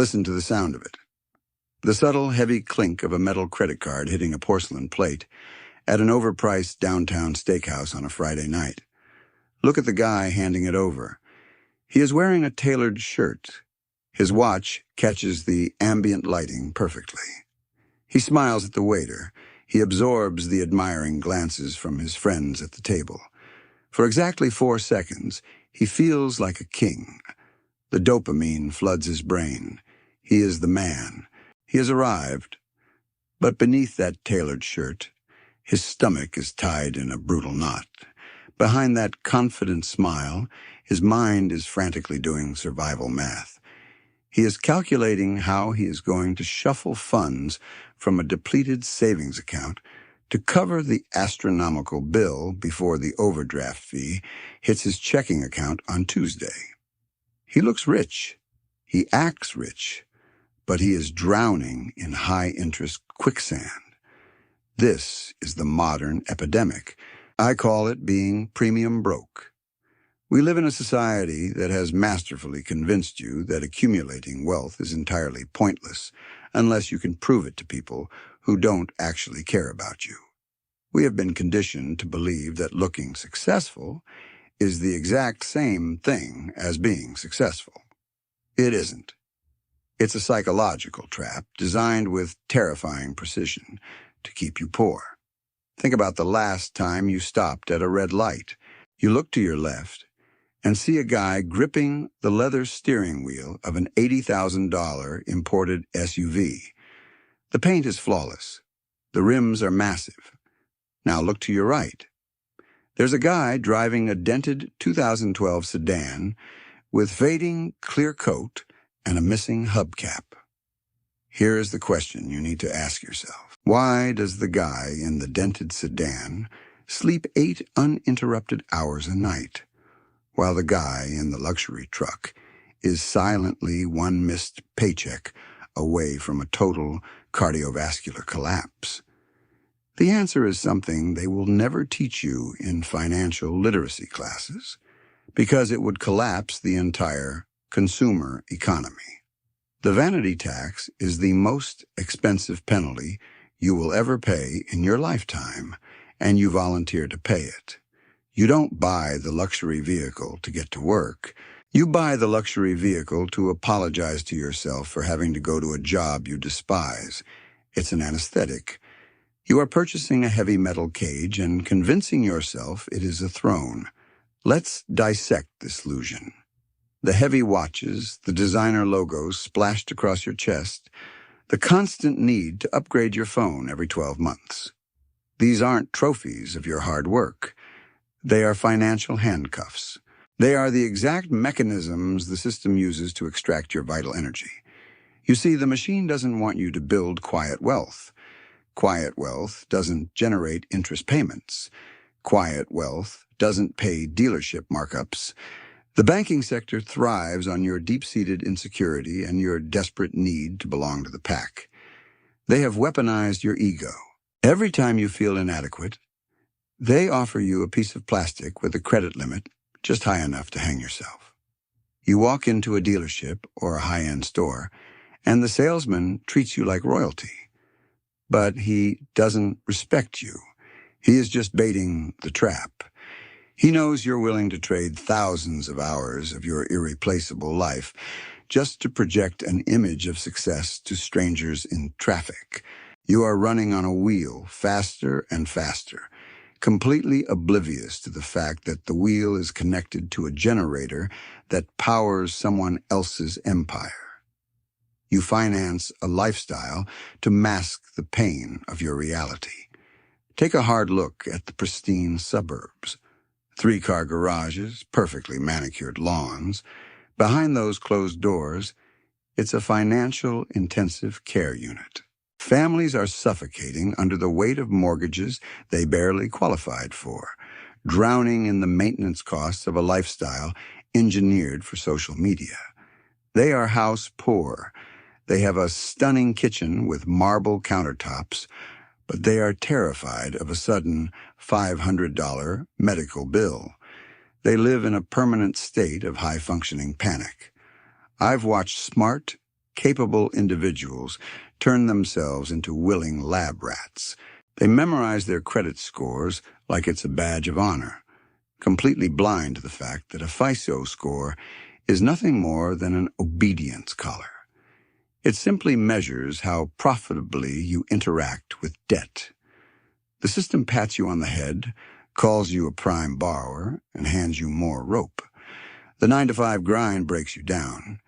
Listen to the sound of it. The subtle, heavy clink of a metal credit card hitting a porcelain plate at an overpriced downtown steakhouse on a Friday night. Look at the guy handing it over. He is wearing a tailored shirt. His watch catches the ambient lighting perfectly. He smiles at the waiter. He absorbs the admiring glances from his friends at the table. For exactly 4 seconds, he feels like a king. The dopamine floods his brain. He is the man. He has arrived. But beneath that tailored shirt, his stomach is tied in a brutal knot. Behind that confident smile, his mind is frantically doing survival math. He is calculating how he is going to shuffle funds from a depleted savings account to cover the astronomical bill before the overdraft fee hits his checking account on Tuesday. He looks rich. He acts rich. But he is drowning in high-interest quicksand. This is the modern epidemic. I call it being premium broke. We live in a society that has masterfully convinced you that accumulating wealth is entirely pointless unless you can prove it to people who don't actually care about you. We have been conditioned to believe that looking successful is the exact same thing as being successful. It isn't. It's a psychological trap designed with terrifying precision to keep you poor. Think about the last time you stopped at a red light. You look to your left and see a guy gripping the leather steering wheel of an $80,000 imported SUV. The paint is flawless. The rims are massive. Now look to your right. There's a guy driving a dented 2012 sedan with fading clear coat and a missing hubcap. Here is the question you need to ask yourself. Why does the guy in the dented sedan sleep 8 uninterrupted hours a night, while the guy in the luxury truck is silently one missed paycheck away from a total cardiovascular collapse? The answer is something they will never teach you in financial literacy classes, because it would collapse the entire consumer economy. The vanity tax is the most expensive penalty you will ever pay in your lifetime, and you volunteer to pay it. You don't buy the luxury vehicle to get to work. You buy the luxury vehicle to apologize to yourself for having to go to a job you despise. It's an anesthetic. You are purchasing a heavy metal cage and convincing yourself it is a throne. Let's dissect this illusion. The heavy watches, the designer logos splashed across your chest, the constant need to upgrade your phone every 12 months. These aren't trophies of your hard work. They are financial handcuffs. They are the exact mechanisms the system uses to extract your vital energy. You see, the machine doesn't want you to build quiet wealth. Quiet wealth doesn't generate interest payments. Quiet wealth doesn't pay dealership markups. The banking sector thrives on your deep-seated insecurity and your desperate need to belong to the pack. They have weaponized your ego. Every time you feel inadequate, they offer you a piece of plastic with a credit limit just high enough to hang yourself. You walk into a dealership or a high-end store, and the salesman treats you like royalty. But he doesn't respect you. He is just baiting the trap. He knows you're willing to trade thousands of hours of your irreplaceable life just to project an image of success to strangers in traffic. You are running on a wheel, faster and faster, completely oblivious to the fact that the wheel is connected to a generator that powers someone else's empire. You finance a lifestyle to mask the pain of your reality. Take a hard look at the pristine suburbs. 3-car garages, perfectly manicured lawns. Behind those closed doors, it's a financial intensive care unit. Families are suffocating under the weight of mortgages they barely qualified for, drowning in the maintenance costs of a lifestyle engineered for social media. They are house poor. They have a stunning kitchen with marble countertops, but they are terrified of a sudden $500 medical bill. They live in a permanent state of high-functioning panic. I've watched smart, capable individuals turn themselves into willing lab rats. They memorize their credit scores like it's a badge of honor, completely blind to the fact that a FICO score is nothing more than an obedience collar. It simply measures how profitably you interact with debt. The system pats you on the head, calls you a prime borrower, and hands you more rope. The 9-to-5 grind breaks you down.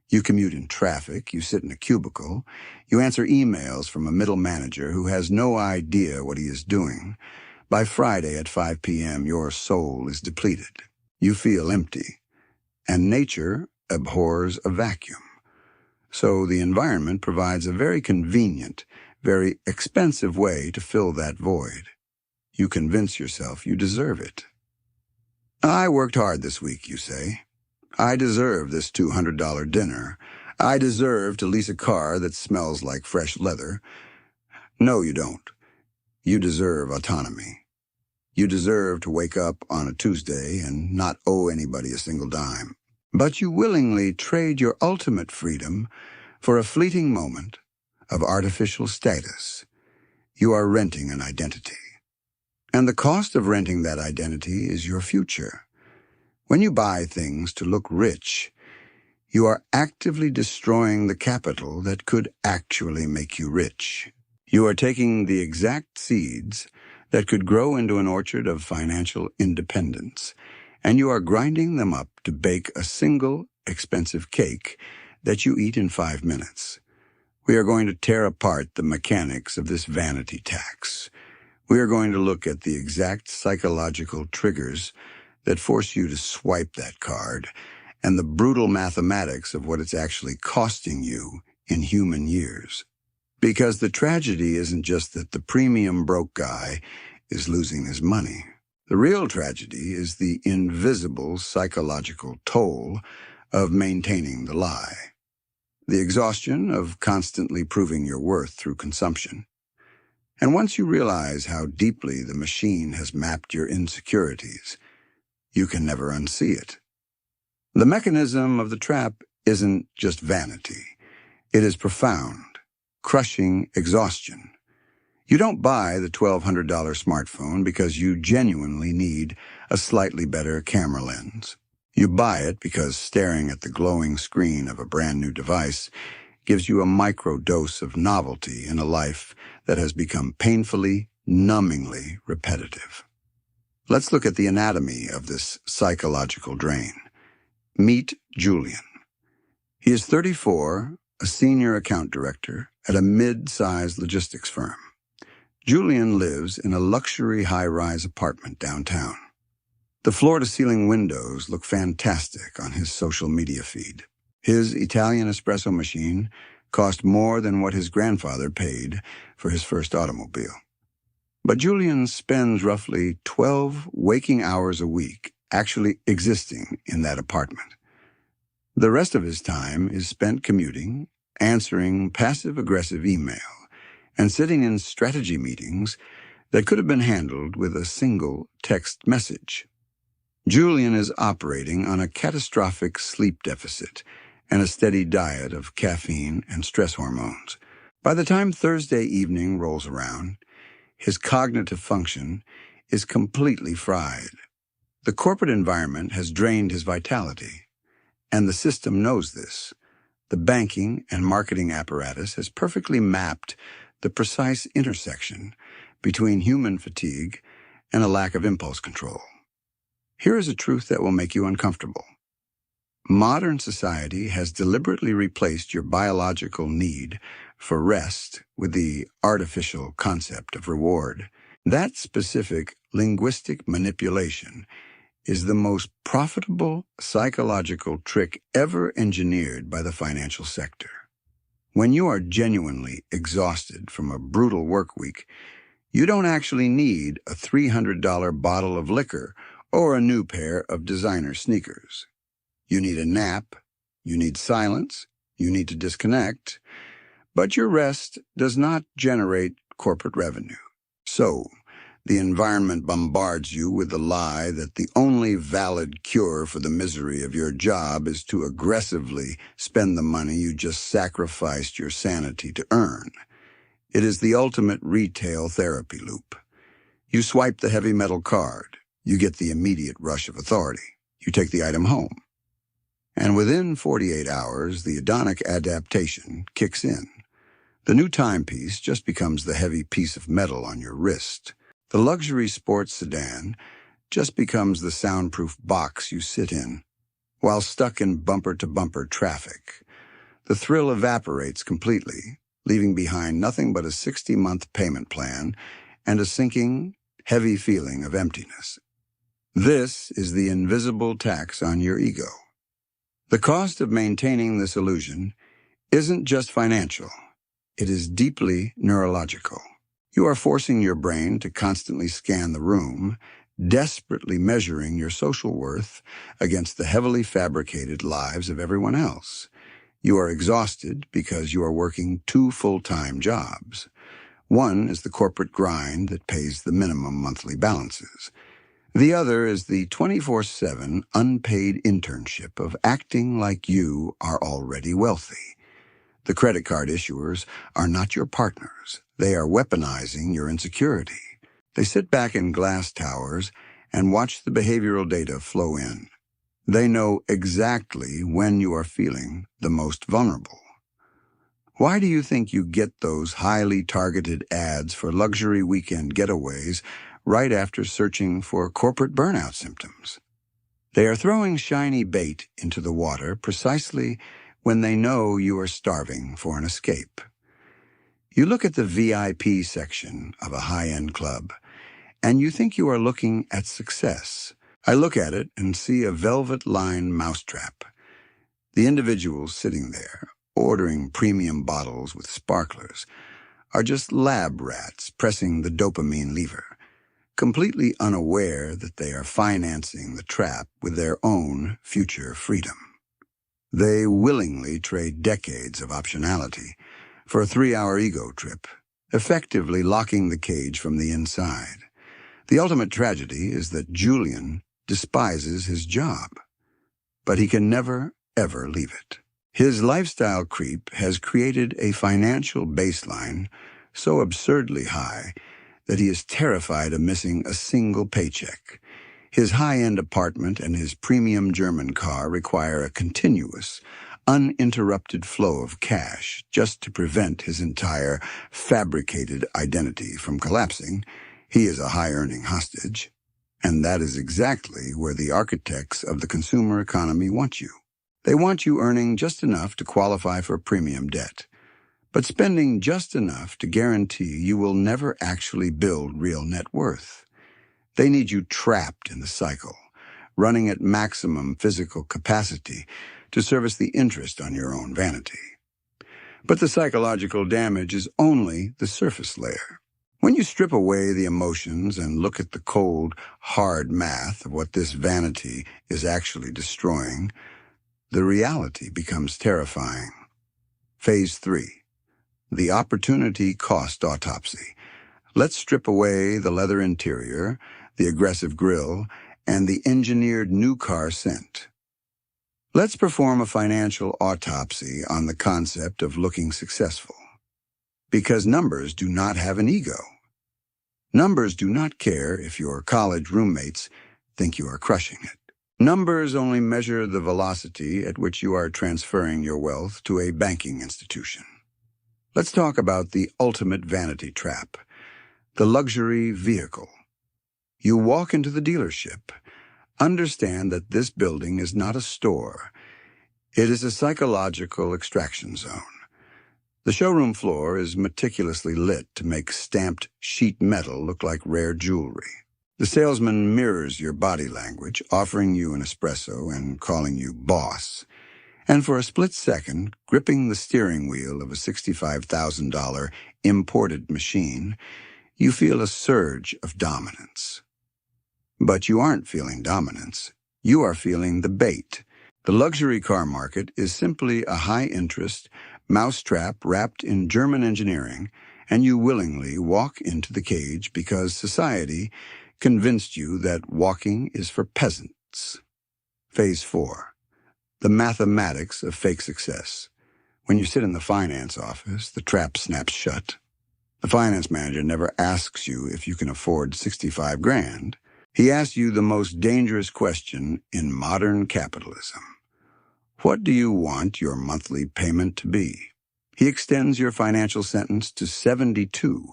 You commute in traffic, you sit in a cubicle, you answer emails from a middle manager who has no idea what he is doing. By Friday at 5 p.m., your soul is depleted. You feel empty. And nature abhors a vacuum. So the environment provides a very convenient, very expensive way to fill that void. You convince yourself you deserve it. I worked hard this week, you say. I deserve this $200 dinner. I deserve to lease a car that smells like fresh leather. No, you don't. You deserve autonomy. You deserve to wake up on a Tuesday and not owe anybody a single dime. But you willingly trade your ultimate freedom for a fleeting moment of artificial status. You are renting an identity. And the cost of renting that identity is your future. When you buy things to look rich, you are actively destroying the capital that could actually make you rich. You are taking the exact seeds that could grow into an orchard of financial independence, and you are grinding them up to bake a single expensive cake that you eat in 5 minutes. We are going to tear apart the mechanics of this vanity tax. We are going to look at the exact psychological triggers that force you to swipe that card and the brutal mathematics of what it's actually costing you in human years. Because the tragedy isn't just that the premium broke guy is losing his money. The real tragedy is the invisible psychological toll of maintaining the lie. The exhaustion of constantly proving your worth through consumption. And once you realize how deeply the machine has mapped your insecurities, you can never unsee it. The mechanism of the trap isn't just vanity. It is profound, crushing exhaustion. You don't buy the $1,200 smartphone because you genuinely need a slightly better camera lens. You buy it because staring at the glowing screen of a brand new device gives you a micro-dose of novelty in a life that has become painfully, numbingly repetitive. Let's look at the anatomy of this psychological drain. Meet Julian. He is 34, a senior account director at a mid-sized logistics firm. Julian lives in a luxury high-rise apartment downtown. The floor-to-ceiling windows look fantastic on his social media feed. His Italian espresso machine cost more than what his grandfather paid for his first automobile. But Julian spends roughly 12 waking hours a week actually existing in that apartment. The rest of his time is spent commuting, answering passive-aggressive email, and sitting in strategy meetings that could have been handled with a single text message. Julian is operating on a catastrophic sleep deficit and a steady diet of caffeine and stress hormones. By the time Thursday evening rolls around, his cognitive function is completely fried. The corporate environment has drained his vitality, and the system knows this. The banking and marketing apparatus has perfectly mapped the precise intersection between human fatigue and a lack of impulse control. Here is a truth that will make you uncomfortable. Modern society has deliberately replaced your biological need for rest with the artificial concept of reward. That specific linguistic manipulation is the most profitable psychological trick ever engineered by the financial sector. When you are genuinely exhausted from a brutal work week, you don't actually need a $300 bottle of liquor or a new pair of designer sneakers. You need a nap, you need silence, you need to disconnect, but your rest does not generate corporate revenue. So, The environment bombards you with the lie that the only valid cure for the misery of your job is to aggressively spend the money you just sacrificed your sanity to earn. It is the ultimate retail therapy loop. You swipe the heavy metal card. You get the immediate rush of authority. You take the item home. And within 48 hours, the hedonic adaptation kicks in. The new timepiece just becomes the heavy piece of metal on your wrist. The luxury sports sedan just becomes the soundproof box you sit in while stuck in bumper-to-bumper traffic. The thrill evaporates completely, leaving behind nothing but a 60-month payment plan and a sinking, heavy feeling of emptiness. This is the invisible tax on your ego. The cost of maintaining this illusion isn't just financial. It is deeply neurological. You are forcing your brain to constantly scan the room, desperately measuring your social worth against the heavily fabricated lives of everyone else. You are exhausted because you are working 2 full-time jobs. One is the corporate grind that pays the minimum monthly balances. The other is the 24/7 unpaid internship of acting like you are already wealthy. The credit card issuers are not your partners. They are weaponizing your insecurity. They sit back in glass towers and watch the behavioral data flow in. They know exactly when you are feeling the most vulnerable. Why do you think you get those highly targeted ads for luxury weekend getaways right after searching for corporate burnout symptoms? They are throwing shiny bait into the water precisely when they know you are starving for an escape. You look at the VIP section of a high-end club, and you think you are looking at success. I look at it and see a velvet-lined mousetrap. The individuals sitting there, ordering premium bottles with sparklers, are just lab rats pressing the dopamine lever, completely unaware that they are financing the trap with their own future freedom. They willingly trade decades of optionality for a 3-hour ego trip, effectively locking the cage from the inside. The ultimate tragedy is that Julian despises his job, but he can never, ever leave it. His lifestyle creep has created a financial baseline so absurdly high that he is terrified of missing a single paycheck. His high-end apartment and his premium German car require a continuous, uninterrupted flow of cash just to prevent his entire fabricated identity from collapsing. He is a high-earning hostage, and that is exactly where the architects of the consumer economy want you. They want you earning just enough to qualify for premium debt, but spending just enough to guarantee you will never actually build real net worth. They need you trapped in the cycle, running at maximum physical capacity to service the interest on your own vanity. But the psychological damage is only the surface layer. When you strip away the emotions and look at the cold, hard math of what this vanity is actually destroying, the reality becomes terrifying. Phase 3. The opportunity cost autopsy. Let's strip away the leather interior, the aggressive grille, and the engineered new car scent. Let's perform a financial autopsy on the concept of looking successful. Because numbers do not have an ego. Numbers do not care if your college roommates think you are crushing it. Numbers only measure the velocity at which you are transferring your wealth to a banking institution. Let's talk about the ultimate vanity trap, the luxury vehicle. You walk into the dealership. Understand that this building is not a store. It is a psychological extraction zone. The showroom floor is meticulously lit to make stamped sheet metal look like rare jewelry. The salesman mirrors your body language, offering you an espresso and calling you boss. And for a split second, gripping the steering wheel of a $65,000 imported machine, you feel a surge of dominance. But you aren't feeling dominance. You are feeling the bait. The luxury car market is simply a high-interest mousetrap wrapped in German engineering and you willingly walk into the cage because society convinced you that walking is for peasants. Phase 4. The mathematics of fake success. When you sit in the finance office, the trap snaps shut. The finance manager never asks you if you can afford 65 grand. He asks you the most dangerous question in modern capitalism. What do you want your monthly payment to be? He extends your financial sentence to 72,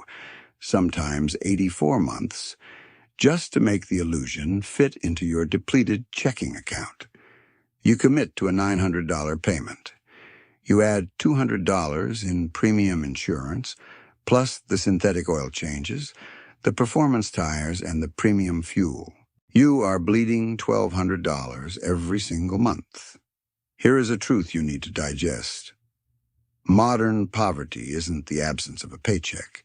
sometimes 84 months, just to make the illusion fit into your depleted checking account. You commit to a $900 payment. You add $200 in premium insurance, plus the synthetic oil changes, the performance tires, and the premium fuel. You are bleeding $1,200 every single month. Here is a truth you need to digest. Modern poverty isn't the absence of a paycheck.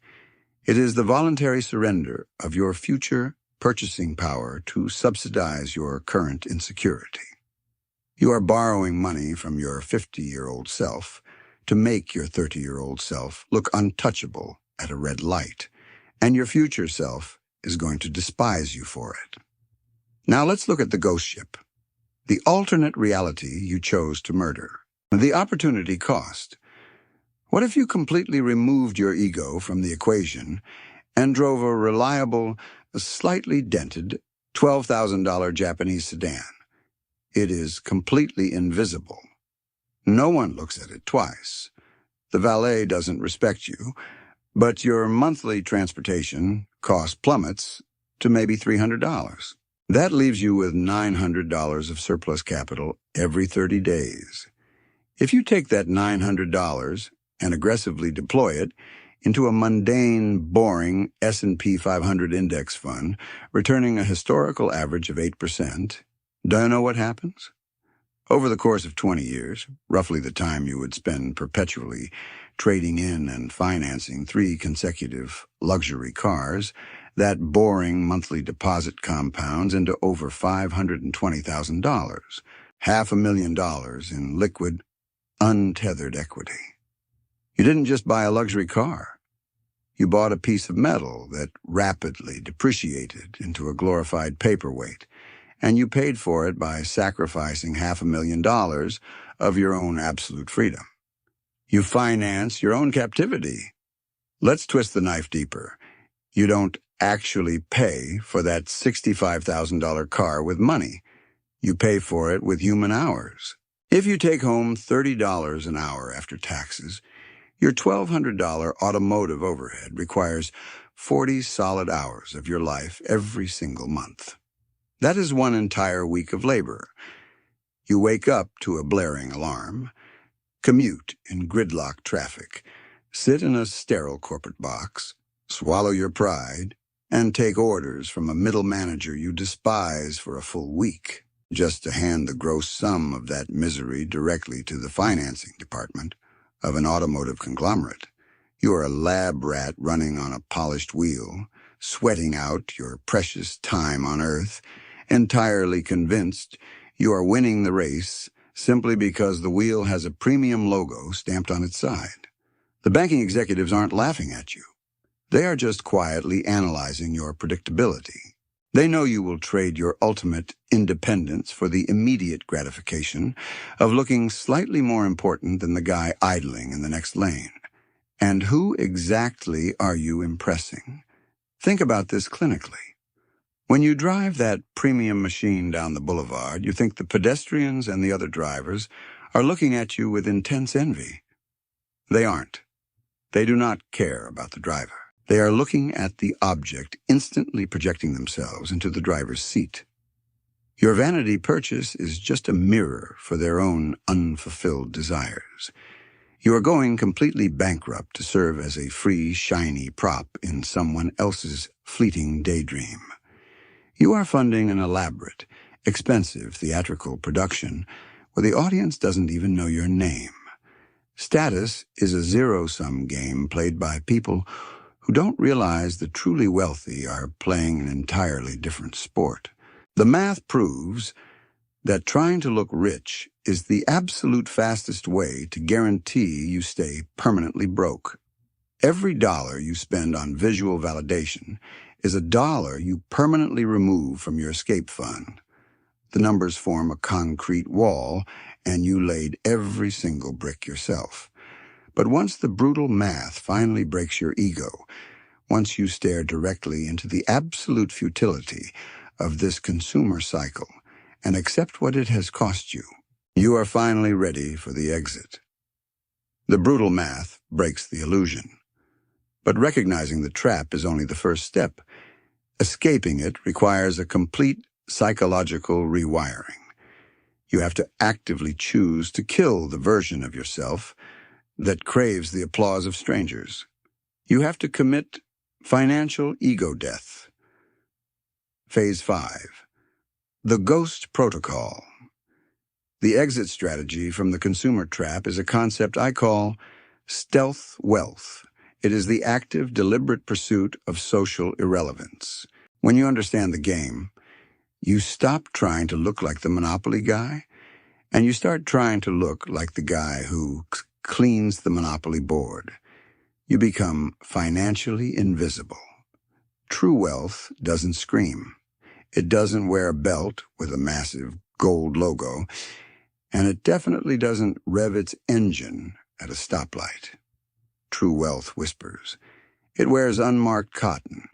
It is the voluntary surrender of your future purchasing power to subsidize your current insecurity. You are borrowing money from your 50-year-old self to make your 30-year-old self look untouchable at a red light, and your future self is going to despise you for it. Now let's look at the ghost ship, the alternate reality you chose to murder, the opportunity cost. What if you completely removed your ego from the equation and drove a reliable, slightly dented, $12,000 Japanese sedan? It is completely invisible. No one looks at it twice. The valet doesn't respect you, but your monthly transportation cost plummets to maybe $300. That leaves you with $900 of surplus capital every 30 days. If you take that $900 and aggressively deploy it into a mundane, boring S&P 500 index fund, returning a historical average of 8%, do you know what happens? Over the course of 20 years, roughly the time you would spend perpetually trading in and financing 3 consecutive luxury cars, that boring monthly deposit compounds into over $520,000, $500,000 in liquid, untethered equity. You didn't just buy a luxury car. You bought a piece of metal that rapidly depreciated into a glorified paperweight, and you paid for it by sacrificing $500,000 of your own absolute freedom. You finance your own captivity. Let's twist the knife deeper. You don't actually pay for that $65,000 car with money. You pay for it with human hours. If you take home $30 an hour after taxes, your $1,200 automotive overhead requires 40 solid hours of your life every single month. That is one entire week of labor. You wake up to a blaring alarm, commute in gridlock traffic, sit in a sterile corporate box, swallow your pride, and take orders from a middle manager you despise for a full week, just to hand the gross sum of that misery directly to the financing department of an automotive conglomerate. You are a lab rat running on a polished wheel, sweating out your precious time on Earth, entirely convinced you are winning the race simply because the wheel has a premium logo stamped on its side. The banking executives aren't laughing at you. They are just quietly analyzing your predictability. They know you will trade your ultimate independence for the immediate gratification of looking slightly more important than the guy idling in the next lane. And who exactly are you impressing? Think about this clinically. When you drive that premium machine down the boulevard, you think the pedestrians and the other drivers are looking at you with intense envy. They aren't. They do not care about the driver. They are looking at the object instantly projecting themselves into the driver's seat. Your vanity purchase is just a mirror for their own unfulfilled desires. You are going completely bankrupt to serve as a free, shiny prop in someone else's fleeting daydream. You are funding an elaborate, expensive theatrical production where the audience doesn't even know your name. Status is a zero-sum game played by people who don't realize the truly wealthy are playing an entirely different sport. The math proves that trying to look rich is the absolute fastest way to guarantee you stay permanently broke. Every dollar you spend on visual validation is a dollar you permanently remove from your escape fund. The numbers form a concrete wall, and you laid every single brick yourself. But once the brutal math finally breaks your ego, once you stare directly into the absolute futility of this consumer cycle and accept what it has cost you, you are finally ready for the exit. The brutal math breaks the illusion. But recognizing the trap is only the first step. Escaping it requires a complete psychological rewiring. You have to actively choose to kill the version of yourself that craves the applause of strangers. You have to commit financial ego death. Phase 5. The Ghost Protocol. The exit strategy from the consumer trap is a concept I call stealth wealth. It is the active, deliberate pursuit of social irrelevance. When you understand the game, you stop trying to look like the Monopoly guy, and you start trying to look like the guy who cleans the Monopoly board. You become financially invisible. True wealth doesn't scream. It doesn't wear a belt with a massive gold logo, and it definitely doesn't rev its engine at a stoplight. True wealth whispers. It wears unmarked cotton.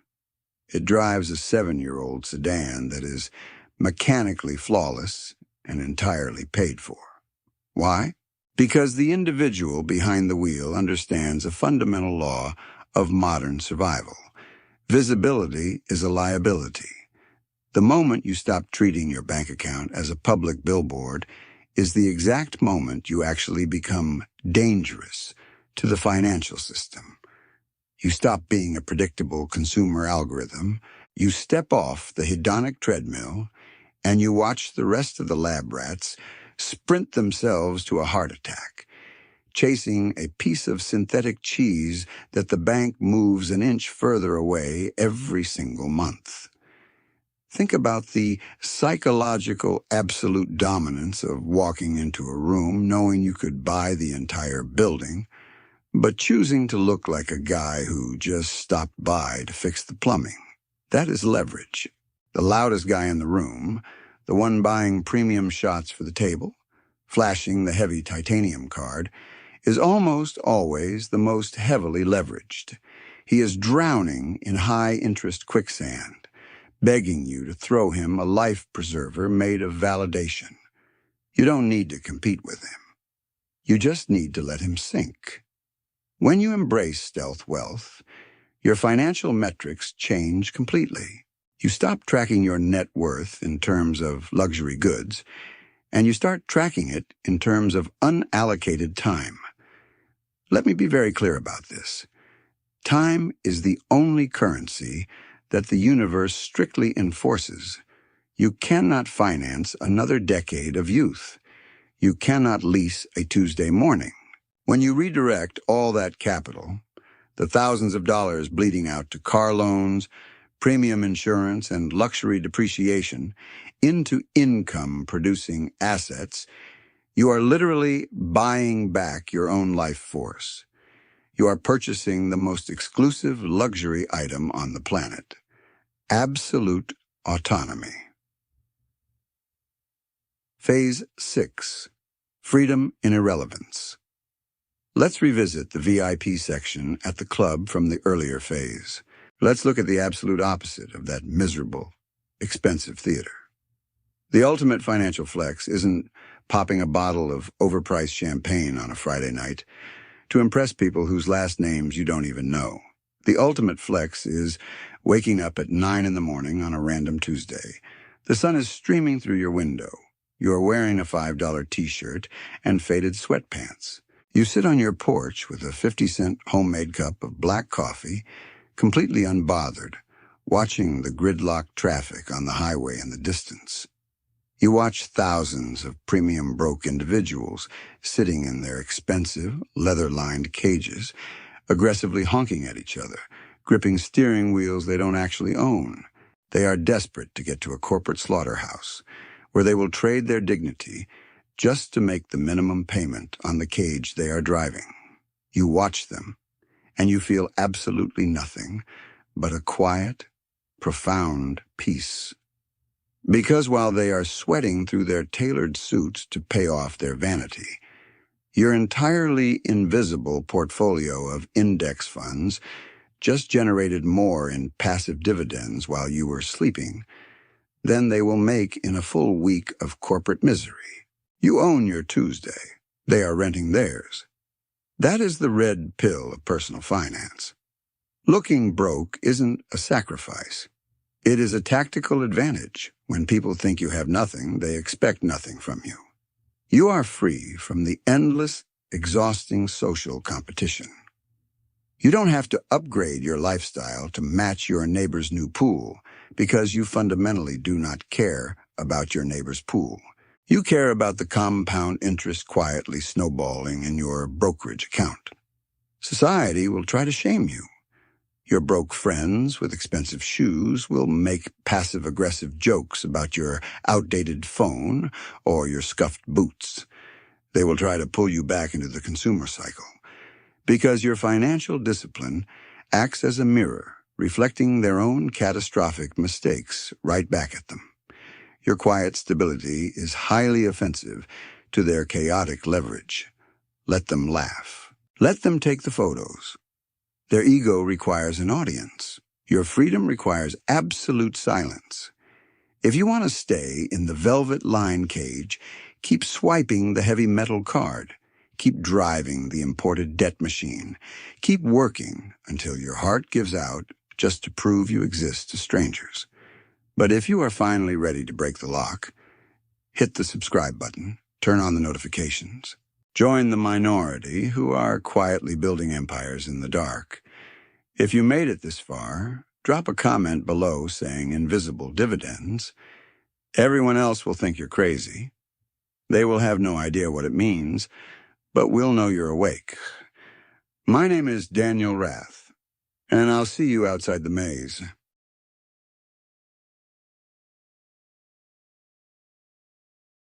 It drives a 7-year-old sedan that is mechanically flawless and entirely paid for. Why? Because the individual behind the wheel understands a fundamental law of modern survival. Visibility is a liability. The moment you stop treating your bank account as a public billboard is the exact moment you actually become dangerous to the financial system. You stop being a predictable consumer algorithm, you step off the hedonic treadmill, and you watch the rest of the lab rats sprint themselves to a heart attack, chasing a piece of synthetic cheese that the bank moves an inch further away every single month. Think about the psychological absolute dominance of walking into a room knowing you could buy the entire building, but choosing to look like a guy who just stopped by to fix the plumbing. That is leverage. The loudest guy in the room, the one buying premium shots for the table, flashing the heavy titanium card, is almost always the most heavily leveraged. He is drowning in high-interest quicksand, begging you to throw him a life preserver made of validation. You don't need to compete with him. You just need to let him sink. When you embrace stealth wealth, your financial metrics change completely. You stop tracking your net worth in terms of luxury goods, and you start tracking it in terms of unallocated time. Let me be very clear about this. Time is the only currency that the universe strictly enforces. You cannot finance another decade of youth. You cannot lease a Tuesday morning. When you redirect all that capital, the thousands of dollars bleeding out to car loans, premium insurance, and luxury depreciation, into income-producing assets, you are literally buying back your own life force. You are purchasing the most exclusive luxury item on the planet. Absolute autonomy. Phase 6. Freedom in Irrelevance. Let's revisit the VIP section at the club from the earlier phase. Let's look at the absolute opposite of that miserable, expensive theater. The ultimate financial flex isn't popping a bottle of overpriced champagne on a Friday night to impress people whose last names you don't even know. The ultimate flex is waking up at 9 in the morning on a random Tuesday. The sun is streaming through your window. You are wearing a $5 t-shirt and faded sweatpants. You sit on your porch with a 50-cent homemade cup of black coffee, completely unbothered, watching the gridlocked traffic on the highway in the distance. You watch thousands of premium broke individuals sitting in their expensive, leather-lined cages, aggressively honking at each other, gripping steering wheels they don't actually own. They are desperate to get to a corporate slaughterhouse, where they will trade their dignity just to make the minimum payment on the cage they are driving. You watch them, and you feel absolutely nothing but a quiet, profound peace. Because while they are sweating through their tailored suits to pay off their vanity, your entirely invisible portfolio of index funds just generated more in passive dividends while you were sleeping than they will make in a full week of corporate misery. You own your Tuesday. They are renting theirs. That is the red pill of personal finance. Looking broke isn't a sacrifice. It is a tactical advantage. When people think you have nothing, they expect nothing from you. You are free from the endless, exhausting social competition. You don't have to upgrade your lifestyle to match your neighbor's new pool because you fundamentally do not care about your neighbor's pool. You care about the compound interest quietly snowballing in your brokerage account. Society will try to shame you. Your broke friends with expensive shoes will make passive-aggressive jokes about your outdated phone or your scuffed boots. They will try to pull you back into the consumer cycle, because your financial discipline acts as a mirror, reflecting their own catastrophic mistakes right back at them. Your quiet stability is highly offensive to their chaotic leverage. Let them laugh. Let them take the photos. Their ego requires an audience. Your freedom requires absolute silence. If you want to stay in the velvet line cage, keep swiping the heavy metal card. Keep driving the imported debt machine. Keep working until your heart gives out just to prove you exist to strangers. But if you are finally ready to break the lock, hit the subscribe button, turn on the notifications. Join the minority who are quietly building empires in the dark. If you made it this far, drop a comment below saying invisible dividends. Everyone else will think you're crazy. They will have no idea what it means, but we'll know you're awake. My name is Daniel Rath, and I'll see you outside the maze.